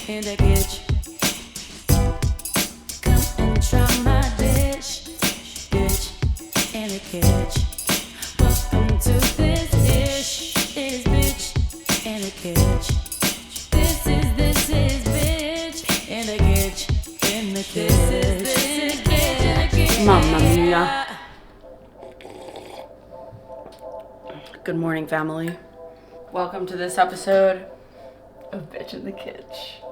in the kitchen. Come and try my dish, bitch, in the kitchen. Welcome to this dish, it is bitch, in the kitchen. This is bitch, in the kitchen, in the kitchen. This is bitch, in the kitchen. Mamma mia. Good morning, family. Welcome to this episode of Bitch in the Kitchen.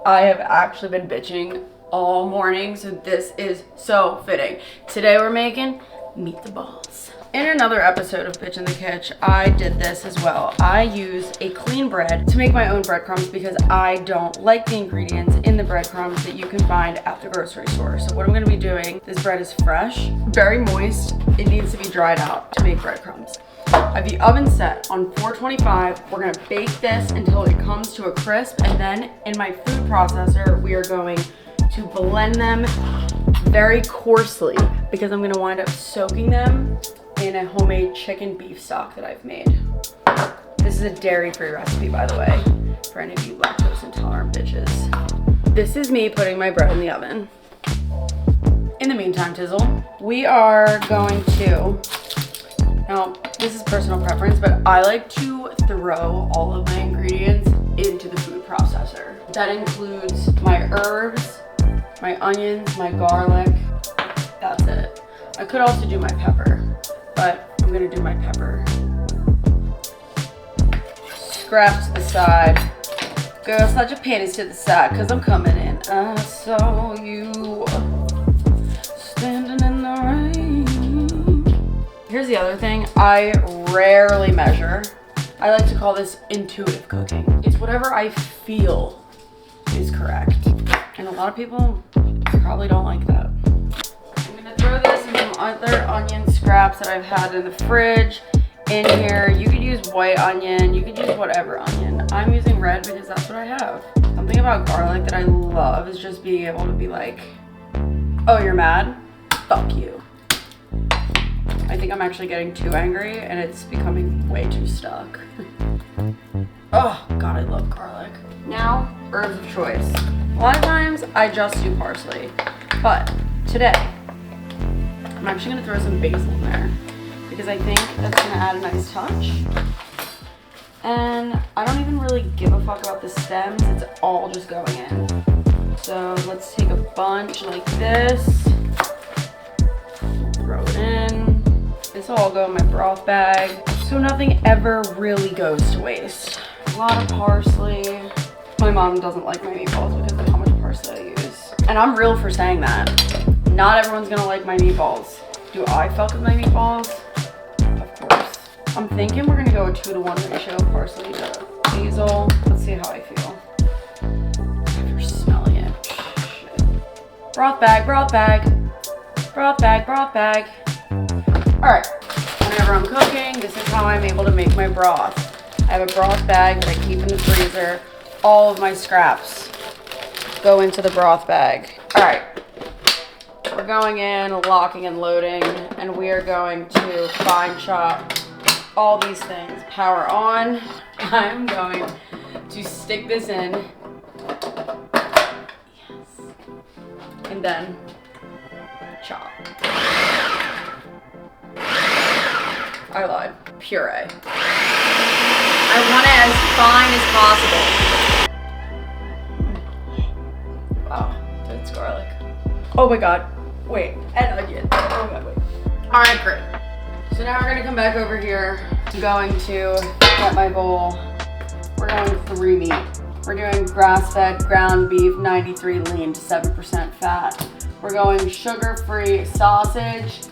I have actually been bitching all morning, so this is so fitting. Today we're making meatballs. In another episode of Bitch in the Kitchen, I did this as well. I use a clean bread to make my own breadcrumbs because I don't like the ingredients in the breadcrumbs that you can find at the grocery store. So what I'm gonna be doing, this bread is fresh, very moist. It needs to be dried out to make breadcrumbs. I have the oven set on 425. We're gonna bake this until it comes to a crisp, and then in my food processor, we are going to blend them very coarsely because I'm gonna wind up soaking them in a homemade chicken beef stock that I've made. This is a dairy-free recipe, by the way, for any of you lactose intolerant bitches. This is me putting my bread in the oven. In the meantime, Tizzle, we are going to, now this is personal preference, but I like to throw all of my ingredients into the food processor. That includes my herbs, my onions, my garlic, that's it. I could also do my pepper, but I'm gonna do my pepper. Scraps to the side. Girl, slide your panties to the side, cause I'm coming in. I saw you standing in the rain. Here's the other thing, I rarely measure. I like to call this intuitive cooking. It's whatever I feel is correct. And a lot of people probably don't like that. I'm gonna throw this and some other onion scraps that I've had in the fridge in here. You could use white onion, you could use whatever onion. I'm using red because that's what I have. Something about garlic that I love is just being able to be like, oh, you're mad? Fuck you. I think I'm actually getting too angry and it's becoming way too stuck. Oh, God, I love garlic. Now, herbs of choice. A lot of times I just do parsley, but today I'm actually gonna throw some basil in there because I think that's gonna add a nice touch. And I don't even really give a fuck about the stems, it's all just going in. So let's take a bunch like this, throw it in. This will all go in my broth bag, so nothing ever really goes to waste. A lot of parsley. My mom doesn't like my meatballs because of how much parsley I use. And I'm real for saying that. Not everyone's gonna like my meatballs. Do I fuck with my meatballs? Of course. I'm thinking we're gonna go a 2-to-1 ratio of parsley to basil. Let's see how I feel. After smelling it. Shit. Broth bag, broth bag. Broth bag, broth bag. Alright, whenever I'm cooking, this is how I'm able to make my broth. I have a broth bag that I keep in the freezer. All of my scraps go into the broth bag. Alright, we're going in, locking and loading, and we are going to fine chop all these things. Power on. I'm going to stick this in. Yes. And then chop. I lied. Puree. I want it as fine as possible. Wow, that's garlic. Oh my God. Wait, and onion. Oh my God, wait. All right, great. So now we're gonna come back over here. I'm going to get my bowl. We're going 3 meat. We're doing grass-fed ground beef, 93 lean to 7% fat. We're going sugar-free sausage.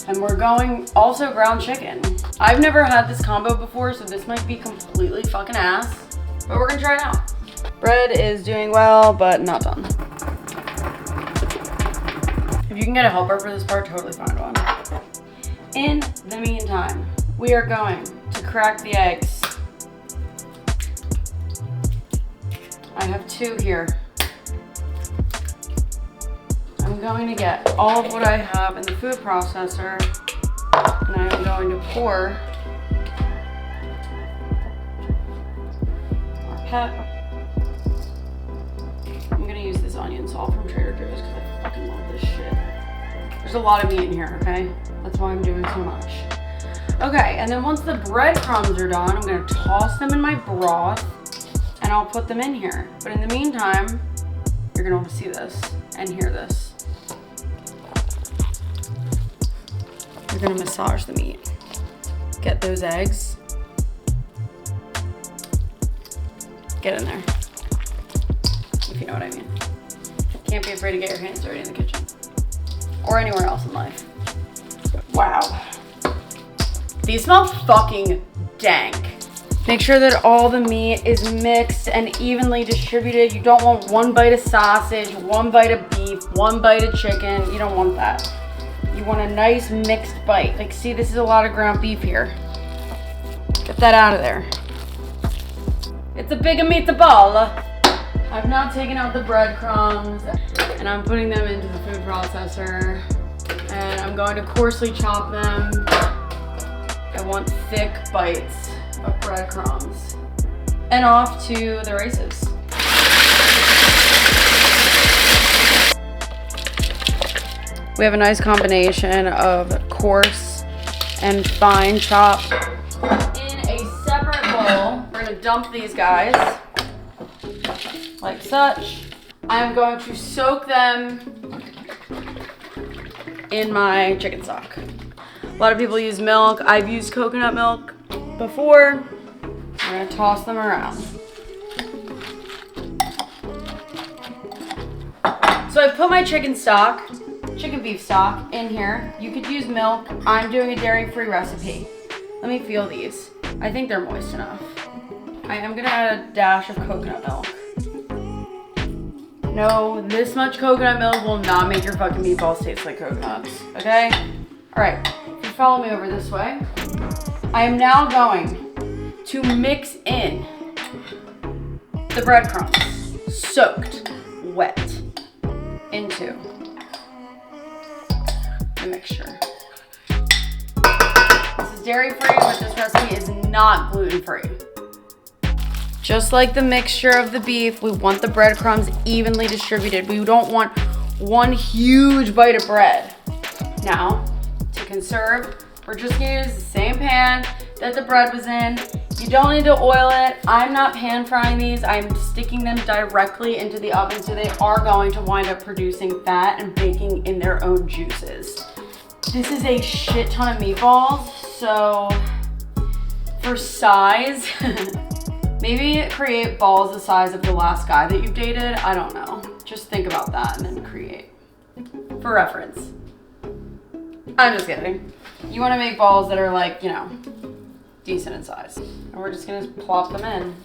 And we're going also ground chicken. I've never had this combo before, so this might be completely fucking ass, but we're gonna try it out. Bread is doing well, but not done. If you can get a helper for this part, totally find one. In the meantime, we are going to crack the eggs. I have 2 here. I'm going to get all of what I have in the food processor, and I'm going to pour our pep, onion salt from Trader Joe's because I fucking love this shit. There's a lot of meat in here, okay? That's why I'm doing so much. Okay, and then once the breadcrumbs are done, I'm gonna toss them in my broth and I'll put them in here. But in the meantime, you're gonna want to see this and hear this. You're gonna massage the meat. Get those eggs. Get in there. If you know what I mean. Can't be afraid to get your hands dirty in the kitchen. Or anywhere else in life. Wow. These smell fucking dank. Make sure that all the meat is mixed and evenly distributed. You don't want one bite of sausage, one bite of beef, one bite of chicken. You don't want that. You want a nice mixed bite. Like, see, this is a lot of ground beef here. Get that out of there. It's a big meatball. I've now taken out the breadcrumbs and I'm putting them into the food processor. And I'm going to coarsely chop them. I want thick bites of breadcrumbs. And off to the races. We have a nice combination of coarse and fine chop. In a separate bowl, we're gonna dump these guys like such. I'm going to soak them in my chicken stock. A lot of people use milk. I've used coconut milk before. I'm gonna toss them around. So I put my chicken beef stock in here. You could use milk. I'm doing a dairy-free recipe. Let me feel these. I think they're moist enough. I am gonna add a dash of coconut milk. No, this much coconut milk will not make your fucking meatballs taste like coconuts, okay? All right, if you follow me over this way, I am now going to mix in the breadcrumbs, soaked, wet, into the mixture. This is dairy-free, but this recipe is not gluten-free. Just like the mixture of the beef, we want the breadcrumbs evenly distributed. We don't want one huge bite of bread. Now, to conserve, we're just gonna use the same pan that the bread was in. You don't need to oil it. I'm not pan frying these. I'm sticking them directly into the oven, so they are going to wind up producing fat and baking in their own juices. This is a shit ton of meatballs, so for size, maybe create balls the size of the last guy that you've dated. I don't know. Just think about that and then create. For reference. I'm just kidding. You want to make balls that are like, you know, decent in size. And we're just gonna plop them in.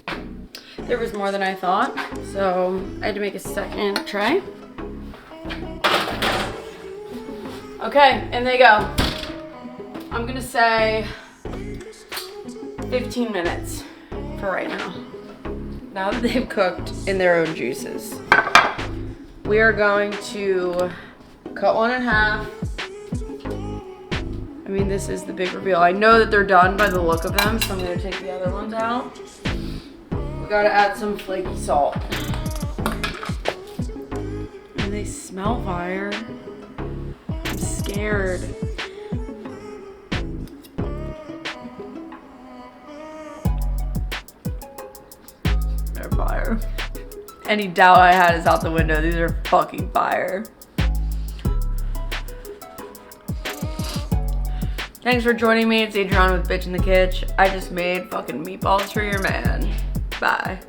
There was more than I thought, so I had to make a second tray. Okay, and they go. I'm gonna say 15 minutes for right now. Now that they've cooked in their own juices, we are going to cut one in half. I mean, this is the big reveal. I know that they're done by the look of them, so I'm gonna take the other ones out. We gotta add some flaky salt. And they smell fire. I'm scared. They're fire. Any doubt I had is out the window. These are fucking fire. Thanks for joining me. It's Adriana with Bitch in the Kitchen. I just made fucking meatballs for your man. Bye.